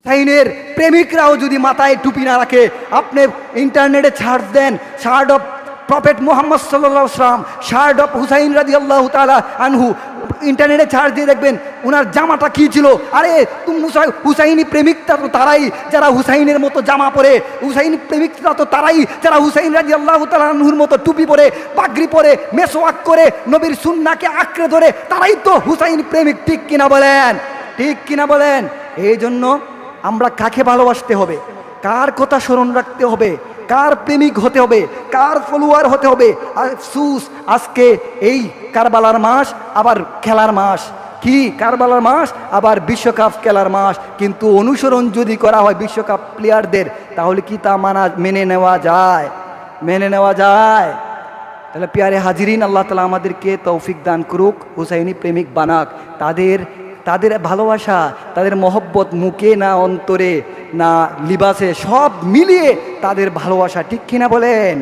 হুসাইনের প্রেমিকরাও যদি মাথায় টুপি না রাখে, আপনি ইন্টারনেটে সার্চ দেন শার্ট অফ প্রফেট মুহাম্মদ সাল্লাল্লাহু আলাইহি ওয়াসাল্লাম, শার্ট অফ হুসাইন রাদিয়াল্লাহু তাআলা আনহু, ইন্টারনেটে সার্চ দিয়ে দেখবেন ওনার জামাটা কি ছিল। আরে তুমি হুসাইনি প্রেমিকটা তো তারাই যারা হুসাইনের মতো জামা পরে, হুসাইনি প্রেমিকরা তো তারাই যারা হুসাইন রাদিয়াল্লাহু তাআলা আনহুর মতো টুপি পরে, পাগড়ি পরে, মেসওয়াক করে, নবীর সুন্নাহকে আঁকড়ে ধরে, তারাই তো হুসাইন প্রেমিক। ঠিক কিনা বলেন? ঠিক কিনা বলেন? এই জন্য আমরা কাকে ভালোবাসতে হবে, কার কথা স্মরণ রাখতে হবে, কার প্রেমিক হতে হবে, কার ফলোয়ার হতে হবে। আফসোস, আজকে এই কারবালার মাস আবার খেলার মাস। কি কারবালার মাস আবার বিশ্বকাপ খেলার মাস, কিন্তু অনুসরণ যদি করা হয় বিশ্বকাপ প্লেয়ারদের, তাহলে কি তা মেনে নেওয়া যায়? মেনে নেওয়া যায়? তাহলে পিয়ারে হাজিরিন, আল্লাহ তাআলা আমাদেরকে তৌফিক দান করুক, হুসাইনি প্রেমিক বানাক। তাদের ভালোবাসা, তাদের মহব্বত মুখে না অন্তরে না লিবাসে, সব মিলিয়ে তাদের ভালোবাসা। ঠিক কিনা বলেন?